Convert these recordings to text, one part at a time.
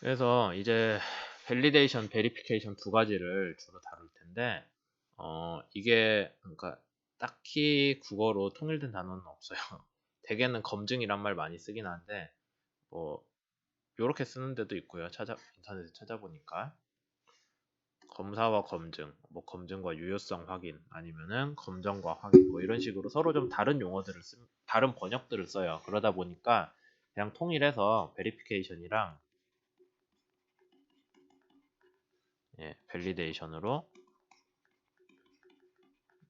그래서 이제 밸리데이션, 베리피케이션 두 가지를 주로 다룰 텐데, 이게 그러니까 딱히 국어로 통일된 단어는 없어요. 대개는 검증이란 말 많이 쓰긴 하는데, 뭐 요렇게 쓰는 데도 있고요. 인터넷에 찾아보니까 검사와 검증, 뭐 검증과 유효성 확인, 아니면은 검정과 확인, 뭐 이런 식으로 서로 좀 다른 다른 번역들을 써요. 그러다 보니까 그냥 통일해서 베리피케이션이랑 밸리데이션으로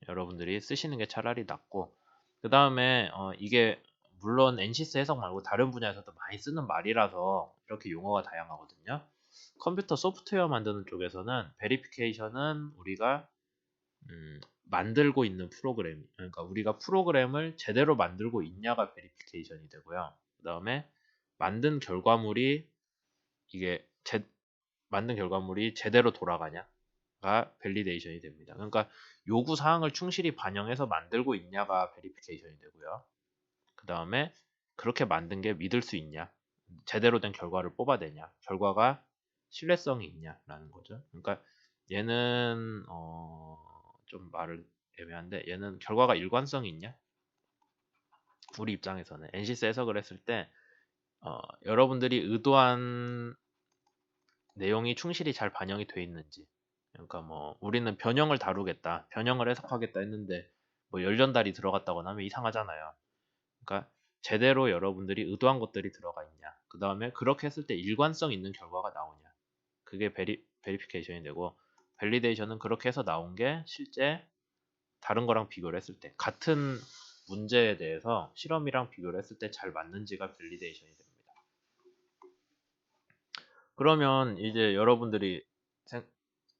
여러분들이 쓰시는 게 차라리 낫고, 그 다음에 이게 물론 NCS 해석 말고 다른 분야에서도 많이 쓰는 말이라서 이렇게 용어가 다양하거든요. 컴퓨터 소프트웨어 만드는 쪽에서는 베리피케이션은 우리가 만들고 있는 프로그램, 그러니까 우리가 프로그램을 제대로 만들고 있냐가 베리피케이션이 되고요. 그 다음에 만든 결과물이 이게 만든 결과물이 제대로 돌아가냐가 밸리데이션이 됩니다. 그러니까 요구 사항을 충실히 반영해서 만들고 있냐가 베리피케이션이 되고요. 그 다음에 그렇게 만든 게 믿을 수 있냐, 제대로 된 결과를 뽑아내냐, 결과가 신뢰성이 있냐라는 거죠. 그러니까 얘는 좀 말을 애매한데, 얘는 결과가 일관성이 있냐? 우리 입장에서는 NCS 해석을 했을 때 여러분들이 의도한 내용이 충실히 잘 반영이 돼 있는지, 그러니까 뭐 우리는 변형을 다루겠다, 변형을 해석하겠다 했는데 뭐 열전달이 들어갔다거나 하면 이상하잖아요. 그러니까 제대로 여러분들이 의도한 것들이 들어가 있냐, 그 다음에 그렇게 했을 때 일관성 있는 결과가 나오냐, 그게 베리피케이션이 되고, 밸리데이션은 그렇게 해서 나온 게 실제 다른 거랑 비교를 했을 때, 같은 문제에 대해서 실험이랑 비교를 했을 때 잘 맞는지가 밸리데이션이 됩니다. 그러면 이제 여러분들이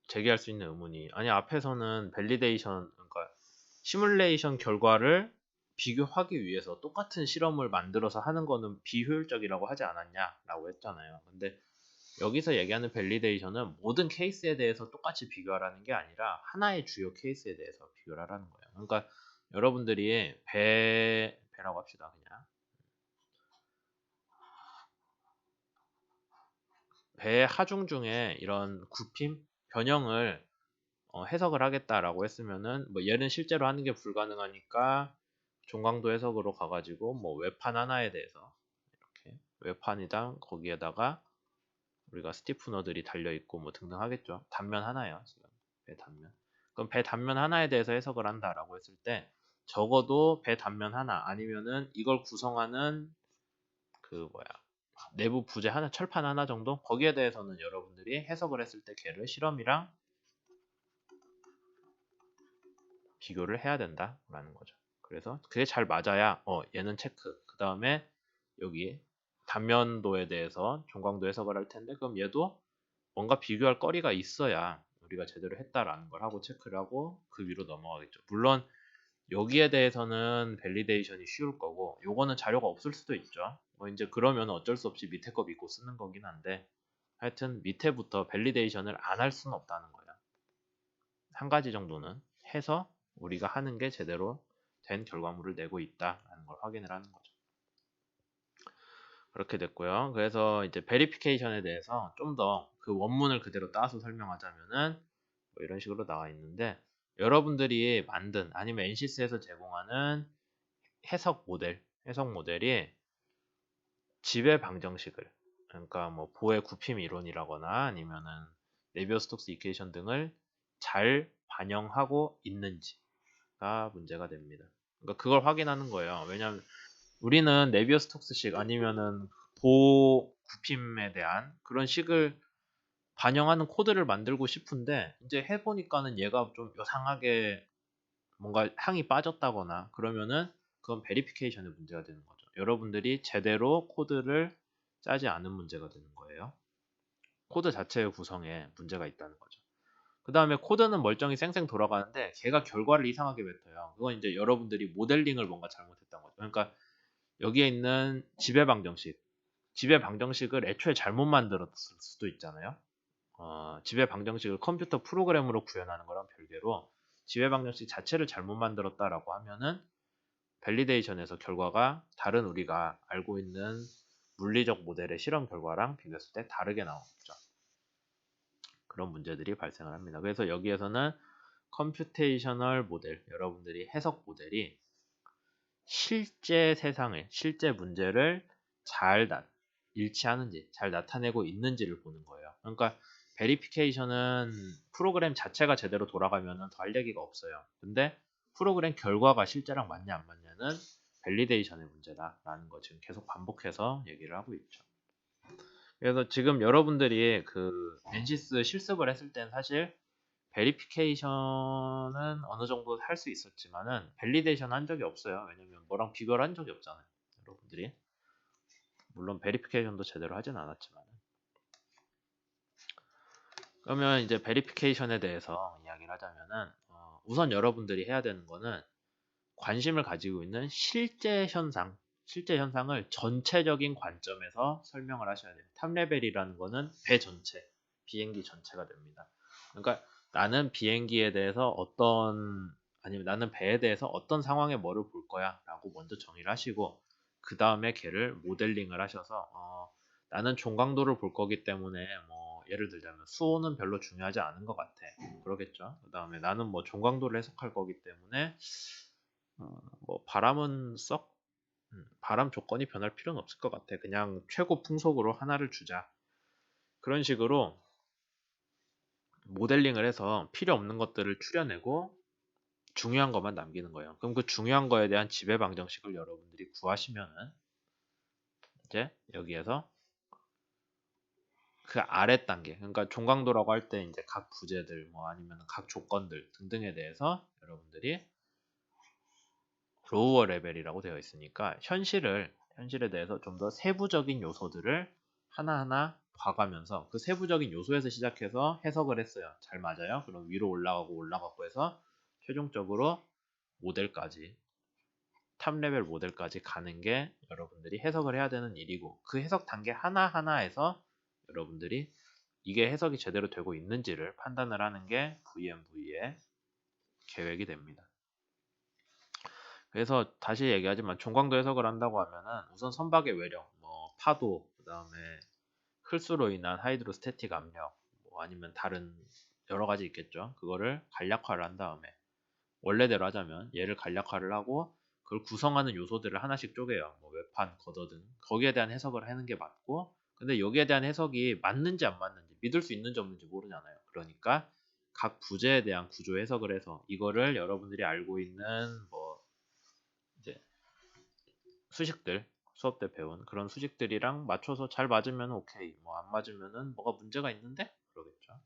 제기할 수 있는 의문이, 아니 앞에서는 밸리데이션, 그러니까 시뮬레이션 결과를 비교하기 위해서 똑같은 실험을 만들어서 하는 거는 비효율적이라고 하지 않았냐라고 했잖아요. 근데 여기서 얘기하는 밸리데이션은 모든 케이스에 대해서 똑같이 비교하라는 게 아니라 하나의 주요 케이스에 대해서 비교를 하라는 거예요. 그러니까 여러분들이 배라고 합시다. 그냥 배 하중 중에 이런 굽힘, 변형을 해석을 하겠다라고 했으면은, 뭐 얘는 실제로 하는 게 불가능하니까 종강도 해석으로 가가지고 뭐 외판 하나에 대해서 이렇게 외판이랑 거기에다가 우리가 스티프너들이 달려 있고 뭐 등등 하겠죠. 단면 하나예요, 지금. 배 단면. 그럼 배 단면 하나에 대해서 해석을 한다라고 했을 때 적어도 배 단면 하나, 아니면은 이걸 구성하는 그 뭐야, 내부 부재 하나, 철판 하나 정도, 거기에 대해서는 여러분들이 해석을 했을 때 걔를 실험이랑 비교를 해야 된다라는 거죠. 그래서 그게 잘 맞아야 얘는 체크. 그 다음에 여기 단면도에 대해서 종광도 해석을 할 텐데, 그럼 얘도 뭔가 비교할 거리가 있어야 우리가 제대로 했다라는 걸 하고 체크를 하고 그 위로 넘어가겠죠. 물론 여기에 대해서는 밸리데이션이 쉬울 거고, 요거는 자료가 없을 수도 있죠. 뭐 이제 그러면 어쩔 수 없이 밑에 거 믿고 쓰는 거긴 한데, 하여튼 밑에부터 밸리데이션을 안 할 수는 없다는 거예요. 한 가지 정도는 해서 우리가 하는 게 제대로 된 결과물을 내고 있다라는 걸 확인을 하는 거죠. 그렇게 됐고요. 그래서 이제 베리피케이션에 대해서 좀 더 그 원문을 그대로 따서 설명하자면은 뭐 이런 식으로 나와 있는데, 여러분들이 만든 아니면 NCS에서 제공하는 해석 모델이 지배 방정식을, 그러니까 뭐 보의 굽힘 이론이라거나 아니면은 네비어 스톡스 이퀘이션 등을 잘 반영하고 있는지가 문제가 됩니다. 그러니까 그걸 확인하는 거예요. 왜냐하면 우리는 네비어 스톡스식 아니면은 보 굽힘에 대한 그런 식을 반영하는 코드를 만들고 싶은데, 이제 해보니까는 얘가 좀 요상하게 뭔가 항이 빠졌다거나 그러면은 그건 베리피케이션의 문제가 되는 거죠. 여러분들이 제대로 코드를 짜지 않은 문제가 되는 거예요. 코드 자체의 구성에 문제가 있다는 거죠. 그 다음에 코드는 멀쩡히 쌩쌩 돌아가는데 걔가 결과를 이상하게 뱉어요. 그건 이제 여러분들이 모델링을 뭔가 잘못했던 거죠. 그러니까 여기에 있는 지배 방정식을 애초에 잘못 만들었을 수도 있잖아요. 지배 방정식을 컴퓨터 프로그램으로 구현하는 거랑 별개로 지배 방정식 자체를 잘못 만들었다라고 하면은 밸리데이션에서 결과가 다른 우리가 알고 있는 물리적 모델의 실험 결과랑 비교했을 때 다르게 나오죠. 그런 문제들이 발생을 합니다. 그래서 여기에서는 컴퓨테이셔널 모델, 여러분들이 해석 모델이 실제 세상을, 실제 문제를 잘 일치하는지, 잘 나타내고 있는지를 보는 거예요. 그러니까 베리피케이션은 프로그램 자체가 제대로 돌아가면 더 할 얘기가 없어요. 근데 프로그램 결과가 실제랑 맞냐 안 맞냐는 밸리데이션의 문제다라는 거 지금 계속 반복해서 얘기를 하고 있죠. 그래서 지금 여러분들이 그 엔시스 실습을 했을 땐 사실 베리피케이션은 어느 정도 할 수 있었지만은 밸리데이션 한 적이 없어요. 왜냐면 뭐랑 비교를 한 적이 없잖아요. 여러분들이. 물론 베리피케이션도 제대로 하진 않았지만. 그러면 이제 베리피케이션에 대해서 이야기를 하자면은 우선 여러분들이 해야 되는 거는 관심을 가지고 있는 실제 현상을 전체적인 관점에서 설명을 하셔야 돼요. 탑레벨이라는 거는 배 전체, 비행기 전체가 됩니다. 그러니까 나는 비행기에 대해서 아니면 나는 배에 대해서 어떤 상황에 뭐를 볼 거야 라고 먼저 정의를 하시고 그 다음에 걔를 모델링을 하셔서 나는 종강도를 볼 거기 때문에 뭐 예를 들자면 수온은 별로 중요하지 않은 것 같아. 그러겠죠. 그 다음에 나는 뭐 종강도를 해석할 거기 때문에 뭐 바람은 바람 조건이 변할 필요는 없을 것 같아. 그냥 최고 풍속으로 하나를 주자. 그런 식으로 모델링을 해서 필요 없는 것들을 추려내고 중요한 것만 남기는 거예요. 그럼 그 중요한 거에 대한 지배 방정식을 여러분들이 구하시면은 이제 여기에서 그 아래 단계, 그러니까 종강도라고 할 때 이제 각 부재들 뭐 아니면 각 조건들 등등에 대해서 여러분들이 로우어 레벨이라고 되어 있으니까 현실에 대해서 좀 더 세부적인 요소들을 하나하나 봐가면서 그 세부적인 요소에서 시작해서 해석을 했어요. 잘 맞아요? 그럼 위로 올라가고 해서 최종적으로 모델까지 탑 레벨 모델까지 가는 게 여러분들이 해석을 해야 되는 일이고 그 해석 단계 하나하나에서 여러분들이 이게 해석이 제대로 되고 있는지를 판단을 하는 게 VMV의 계획이 됩니다. 그래서 다시 얘기하지만 종강도 해석을 한다고 하면은 우선 선박의 외력, 뭐 파도, 그 다음에 흘수로 인한 하이드로스태틱 압력, 뭐 아니면 다른 여러 가지 있겠죠. 그거를 간략화를 한 다음에 원래대로 하자면 얘를 간략화를 하고 그걸 구성하는 요소들을 하나씩 쪼개요. 뭐 외판, 걷어 등 거기에 대한 해석을 하는 게 맞고 근데 여기에 대한 해석이 맞는지 안 맞는지 믿을 수 있는지 없는지 모르잖아요. 그러니까 각 부재에 대한 구조 해석을 해서 이거를 여러분들이 알고 있는 뭐 이제 수식들 수업 때 배운 그런 수식들이랑 맞춰서 잘 맞으면 오케이 뭐 안 맞으면은 뭐가 문제가 있는데 그러겠죠.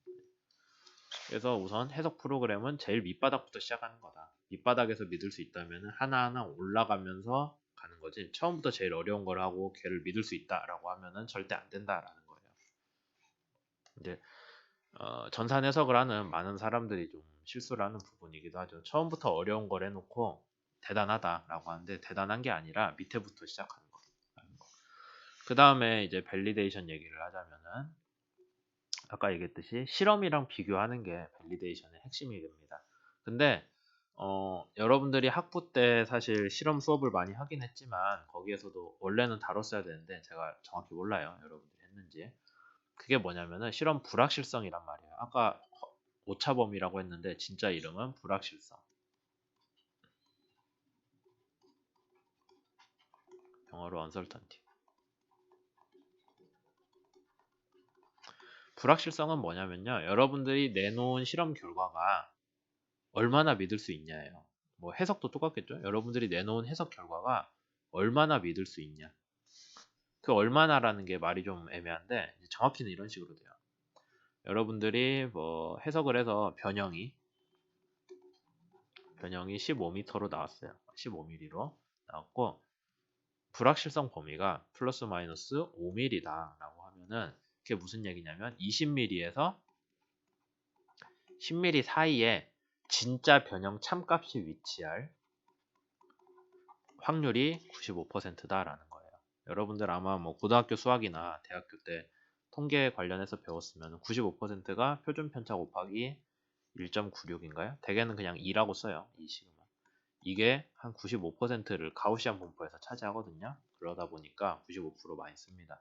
그래서 우선 해석 프로그램은 제일 밑바닥부터 시작하는 거다. 밑바닥에서 믿을 수 있다면 하나하나 올라가면서 가는 거지. 처음부터 제일 어려운 걸 하고 걔를 믿을 수 있다라고 하면은 절대 안 된다라는 거예요. 이제 전산 해석을 하는 많은 사람들이 좀 실수를 하는 부분이기도 하죠. 처음부터 어려운 걸 해놓고 대단하다라고 하는데 대단한 게 아니라 밑에부터 시작하는 거. 그 다음에 이제 밸리데이션 얘기를 하자면은 아까 얘기했듯이 실험이랑 비교하는 게 밸리데이션의 핵심이 됩니다. 근데 여러분들이 학부 때 사실 실험 수업을 많이 하긴 했지만 거기에서도 원래는 다뤘어야 되는데 제가 정확히 몰라요. 여러분들이 했는지. 그게 뭐냐면은 실험 불확실성이란 말이에요. 아까 오차범위라고 했는데 진짜 이름은 불확실성. 영어로 uncertainty. 불확실성은 뭐냐면요. 여러분들이 내놓은 실험 결과가 얼마나 믿을 수 있냐예요. 뭐 해석도 똑같겠죠. 여러분들이 내놓은 해석 결과가 얼마나 믿을 수 있냐. 그 얼마나라는 게 말이 좀 애매한데 정확히는 이런 식으로 돼요. 여러분들이 뭐 해석을 해서 변형이 15m로 나왔어요. 15mm로 나왔고 불확실성 범위가 플러스 마이너스 5mm다 라고 하면은 그게 무슨 얘기냐면 20mm에서 10mm 사이에 진짜 변형 참값이 위치할 확률이 95%다라는 거예요. 여러분들 아마 뭐 고등학교 수학이나 대학교 때 통계 관련해서 배웠으면 95%가 표준 편차 곱하기 1.96인가요? 대개는 그냥 2라고 써요. 이 식으로. 이게 한 95%를 가우시안 분포에서 차지하거든요. 그러다 보니까 95% 많이 씁니다.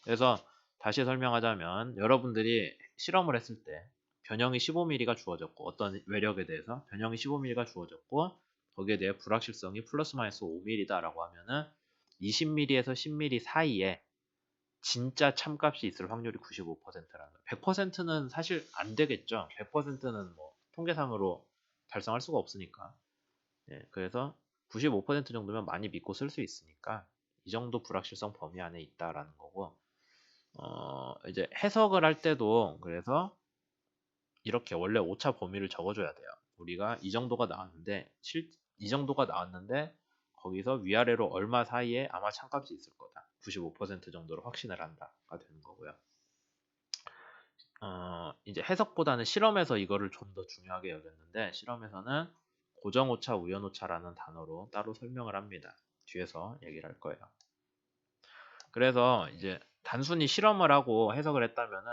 그래서 다시 설명하자면 여러분들이 실험을 했을 때 변형이 15mm가 주어졌고 어떤 외력에 대해서 변형이 15mm가 주어졌고 거기에 대해 불확실성이 플러스 마이너스 5mm다 라고 하면은 20mm에서 10mm 사이에 진짜 참값이 있을 확률이 95%라는 거예요. 100%는 사실 안 되겠죠. 100%는 뭐 통계상으로 달성할 수가 없으니까. 예, 그래서 95% 정도면 많이 믿고 쓸 수 있으니까 이 정도 불확실성 범위 안에 있다라는 거고, 이제 해석을 할 때도 그래서 이렇게 원래 오차 범위를 적어줘야 돼요. 우리가 이 정도가 나왔는데 이 정도가 나왔는데 거기서 위아래로 얼마 사이에 아마 참값이 있을 거다. 95% 정도로 확신을 한다가 되는 거고요. 이제 해석보다는 실험에서 이거를 좀 더 중요하게 여겼는데 실험에서는 고정오차, 우연오차라는 단어로 따로 설명을 합니다. 뒤에서 얘기를 할 거예요. 그래서 이제 단순히 실험을 하고 해석을 했다면은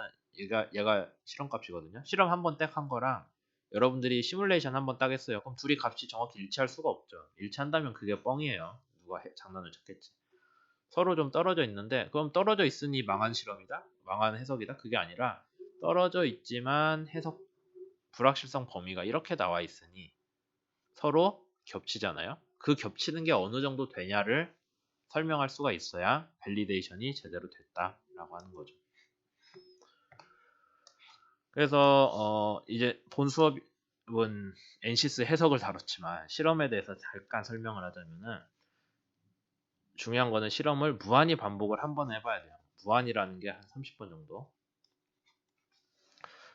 얘가 실험값이거든요. 실험 한 번 딱 한 거랑 여러분들이 시뮬레이션 한 번 딱 했어요. 그럼 둘이 값이 정확히 일치할 수가 없죠. 일치한다면 그게 뻥이에요. 누가 장난을 쳤겠지. 서로 좀 떨어져 있는데 그럼 떨어져 있으니 망한 실험이다? 망한 해석이다? 그게 아니라 떨어져 있지만 해석 불확실성 범위가 이렇게 나와 있으니 서로 겹치잖아요. 그 겹치는 게 어느 정도 되냐를 설명할 수가 있어야 밸리데이션이 제대로 됐다라고 하는 거죠. 그래서 이제 본 수업은 NCS 해석을 다뤘지만 실험에 대해서 잠깐 설명을 하자면은 중요한 거는 실험을 무한히 반복을 한 번 해봐야 돼요. 무한이라는 게 한 30번 정도.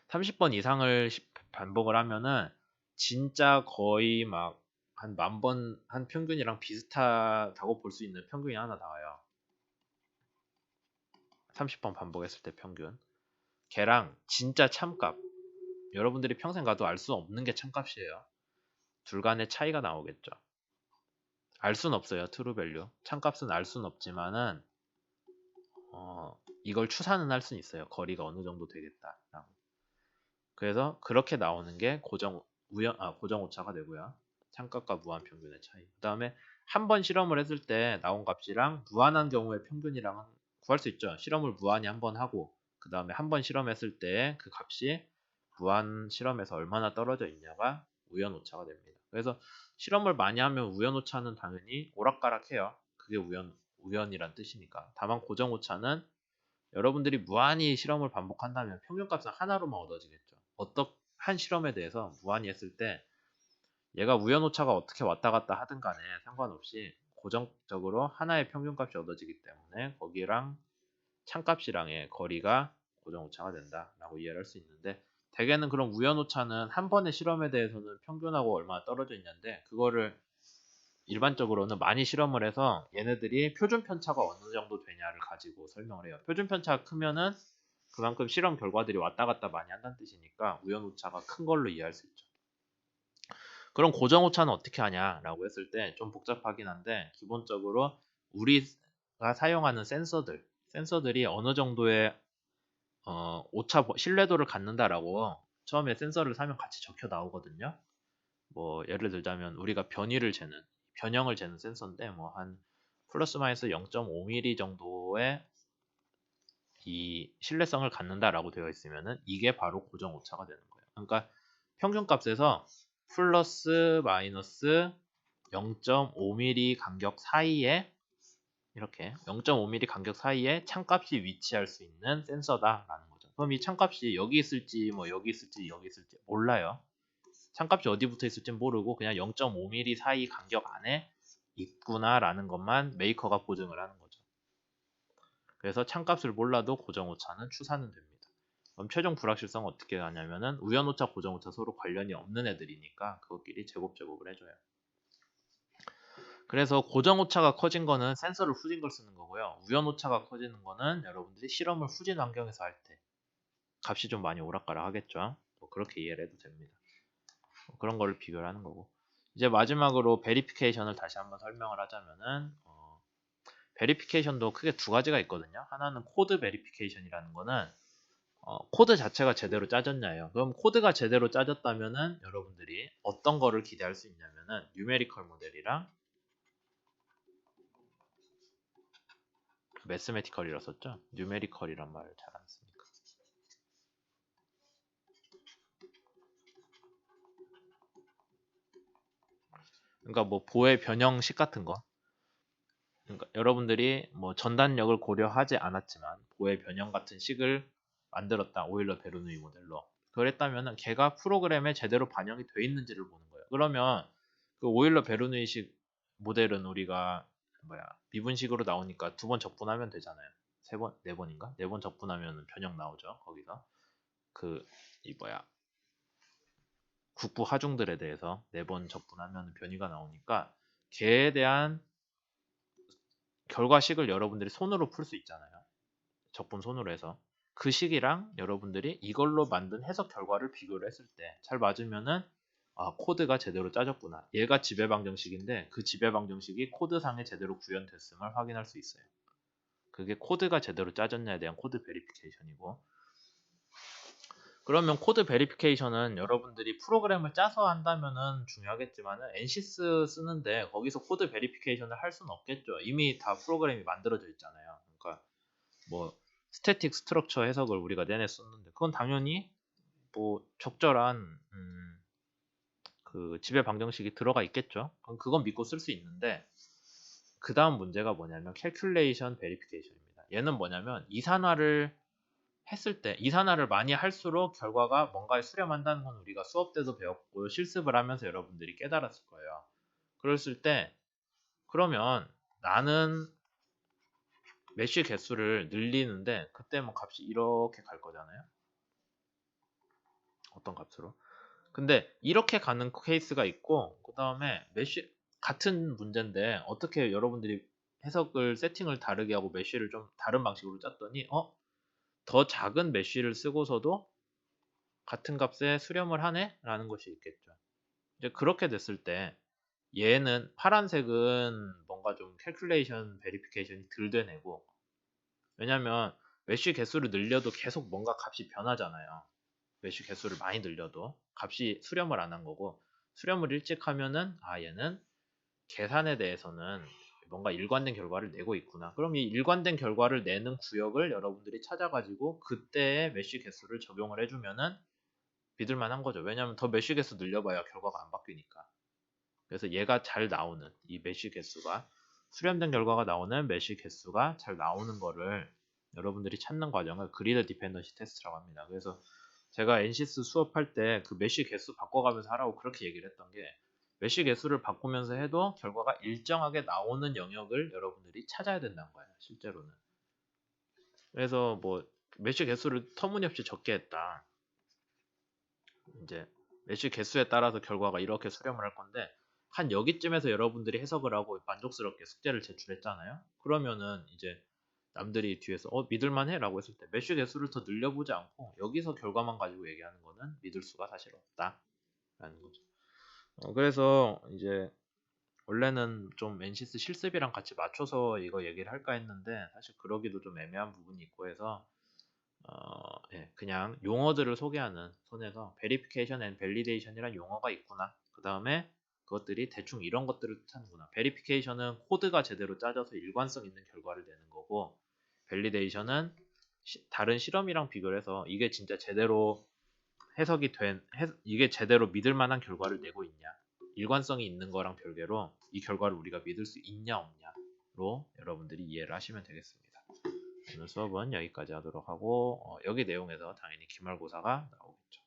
30번 이상을 반복을 하면은 진짜 거의 막 한 10,000번 한 평균이랑 비슷하다고 볼 수 있는 평균이 하나 나와요. 30번 반복했을 때 평균. 걔랑 진짜 참값. 여러분들이 평생 가도 알 수 없는 게 참값이에요. 둘 간의 차이가 나오겠죠. 알 수는 없어요. 트루 밸류. 참값은 알 수는 없지만은 이걸 추산은 할 수는 있어요. 거리가 어느 정도 되겠다. 그래서 그렇게 나오는 게 고정 오차가 되고요. 참값과 무한 평균의 차이. 그 다음에 한 번 실험을 했을 때 나온 값이랑 무한한 경우의 평균이랑은 구할 수 있죠. 실험을 무한히 한 번 하고 그 다음에 한 번 실험했을 때 그 값이 무한 실험에서 얼마나 떨어져 있냐가 우연 오차가 됩니다. 그래서 실험을 많이 하면 우연 오차는 당연히 오락가락해요. 그게 우연이란 뜻이니까. 다만 고정 오차는 여러분들이 무한히 실험을 반복한다면 평균값은 하나로만 얻어지겠죠. 한 실험에 대해서 무한히 했을 때 얘가 우연오차가 어떻게 왔다 갔다 하든 간에 상관없이 고정적으로 하나의 평균값이 얻어지기 때문에 거기랑 참값이랑의 거리가 고정오차가 된다라고 이해를 할 수 있는데 대개는 그럼 우연오차는 한 번의 실험에 대해서는 평균하고 얼마나 떨어져 있는데 그거를 일반적으로는 많이 실험을 해서 얘네들이 표준 편차가 어느 정도 되냐를 가지고 설명을 해요. 표준 편차가 크면은 그만큼 실험 결과들이 왔다 갔다 많이 한다는 뜻이니까 우연오차가 큰 걸로 이해할 수 있죠. 그럼 고정오차는 어떻게 하냐라고 했을 때 좀 복잡하긴 한데 기본적으로 우리가 사용하는 센서들이 어느 정도의 오차 신뢰도를 갖는다라고 처음에 센서를 사면 같이 적혀 나오거든요. 뭐 예를 들자면 우리가 변형을 재는 센서인데 뭐 한 플러스 마이너스 0.5mm 정도의 이 신뢰성을 갖는다라고 되어 있으면은 이게 바로 고정 오차가 되는 거예요. 그러니까 평균값에서 플러스 마이너스 0.5mm 간격 사이에 이렇게 0.5mm 간격 사이에 참값이 위치할 수 있는 센서다라는 거죠. 그럼 이 참값이 여기 있을지 뭐 여기 있을지 여기 있을지 몰라요. 참값이 어디 붙어 있을지 모르고 그냥 0.5mm 사이 간격 안에 있구나라는 것만 메이커가 보증을 하는 거죠. 그래서 참값을 몰라도 고정오차는 추산은 됩니다. 그럼 최종 불확실성은 어떻게 하냐면은 우연오차, 고정오차 서로 관련이 없는 애들이니까 그것끼리 제곱을 해줘요. 그래서 고정오차가 커진 거는 센서를 후진 걸 쓰는 거고요. 우연오차가 커지는 거는 여러분들이 실험을 후진 환경에서 할 때 값이 좀 많이 오락가락 하겠죠. 뭐 그렇게 이해를 해도 됩니다. 그런 거를 비교를 하는 거고. 이제 마지막으로 베리피케이션을 다시 한번 설명을 하자면은 베리피케이션도 크게 두 가지가 있거든요. 하나는 코드 베리피케이션이라는 거는 코드 자체가 제대로 짜졌냐예요. 그럼 코드가 제대로 짜졌다면은 여러분들이 어떤 거를 기대할 수 있냐면은 뉴메리컬 모델이랑 매스메티컬이라 썼죠? 뉴메리컬이란 말을 잘 안 쓰니까. 그러니까 뭐 보의 변형식 같은 거. 그러니까 여러분들이 뭐 전단력을 고려하지 않았지만 보의 변형 같은 식을 만들었다. 오일러 베르누이 모델로. 그랬다면은 걔가 프로그램에 제대로 반영이 돼 있는지를 보는 거예요. 그러면 그 오일러 베르누이식 모델은 우리가 미분식으로 나오니까 두 번 적분하면 되잖아요. 세 번, 네 번인가? 네 번 적분하면 변형 나오죠. 거기서 그 이 국부 하중들에 대해서 네 번 적분하면 변이가 나오니까 걔에 대한 결과식을 여러분들이 손으로 풀 수 있잖아요. 적분 손으로 해서 그 식이랑 여러분들이 이걸로 만든 해석 결과를 비교를 했을 때 잘 맞으면은 코드가 제대로 짜졌구나. 얘가 지배방정식인데 그 지배방정식이 코드상에 제대로 구현됐음을 확인할 수 있어요. 그게 코드가 제대로 짜졌냐에 대한 코드 베리피케이션이고, 그러면 코드 베리피케이션은 여러분들이 프로그램을 짜서 한다면은 중요하겠지만은 NCS 쓰는데 거기서 코드 베리피케이션을 할 수는 없겠죠. 이미 다 프로그램이 만들어져 있잖아요. 그러니까 뭐 스태틱 스트럭처 해석을 우리가 내내 썼는데 그건 당연히 뭐 적절한 그 지배 방정식이 들어가 있겠죠. 그건 믿고 쓸 수 있는데 그 다음 문제가 뭐냐면 캘큘레이션 베리피케이션입니다. 얘는 뭐냐면 이산화를 했을 때 이산화를 많이 할수록 결과가 뭔가에 수렴한다는 건 우리가 수업 때도 배웠고 실습을 하면서 여러분들이 깨달았을 거예요. 그랬을 때 그러면 나는 메쉬 개수를 늘리는데 그때 뭐 값이 이렇게 갈 거잖아요. 어떤 값으로? 근데 이렇게 가는 케이스가 있고 그 다음에 메쉬 같은 문제인데 어떻게 여러분들이 해석을 세팅을 다르게 하고 메쉬를 좀 다른 방식으로 짰더니 더 작은 메쉬를 쓰고서도 같은 값에 수렴을 하네? 라는 것이 있겠죠. 이제 그렇게 됐을 때 얘는 파란색은 뭔가 좀 캘큘레이션 베리피케이션이 덜 되내고, 왜냐면 메쉬 개수를 늘려도 계속 뭔가 값이 변하잖아요. 메쉬 개수를 많이 늘려도 값이 수렴을 안 한 거고, 수렴을 일찍 하면은 얘는 계산에 대해서는 뭔가 일관된 결과를 내고 있구나. 그럼 이 일관된 결과를 내는 구역을 여러분들이 찾아가지고 그때의 메쉬 개수를 적용을 해주면은 믿을만한 거죠. 왜냐하면 더 메쉬 개수 늘려봐야 결과가 안 바뀌니까. 그래서 얘가 잘 나오는 이 메쉬 개수가 수렴된 결과가 나오는 메쉬 개수가 잘 나오는 거를 여러분들이 찾는 과정을 그리드 디펜던시 테스트라고 합니다. 그래서 제가 NCS 수업할 때 그 메쉬 개수 바꿔가면서 하라고 그렇게 얘기를 했던 게, 메쉬 개수를 바꾸면서 해도 결과가 일정하게 나오는 영역을 여러분들이 찾아야 된다는 거예요. 실제로는. 그래서 뭐 메쉬 개수를 터무니없이 적게 했다. 이제 메쉬 개수에 따라서 결과가 이렇게 수렴을 할 건데 한 여기쯤에서 여러분들이 해석을 하고 만족스럽게 숙제를 제출했잖아요. 그러면은 이제 남들이 뒤에서 믿을만해 라고 했을 때 메쉬 개수를 더 늘려보지 않고 여기서 결과만 가지고 얘기하는 거는 믿을 수가 사실 없다 라는 거죠. 그래서 이제 원래는 좀 NCS 실습이랑 같이 맞춰서 이거 얘기를 할까 했는데 사실 그러기도 좀 애매한 부분이 있고 해서 그냥 용어들을 소개하는 선에서 Verification and Validation이라는 용어가 있구나. 그 다음에 그것들이 대충 이런 것들을 뜻하는구나. Verification은 코드가 제대로 짜져서 일관성 있는 결과를 내는 거고, Validation은 다른 실험이랑 비교를 해서 이게 진짜 제대로 해석이 이게 제대로 믿을 만한 결과를 내고 있냐, 일관성이 있는 거랑 별개로 이 결과를 우리가 믿을 수 있냐 없냐로 여러분들이 이해를 하시면 되겠습니다. 오늘 수업은 여기까지 하도록 하고 여기 내용에서 당연히 기말고사가 나오겠죠.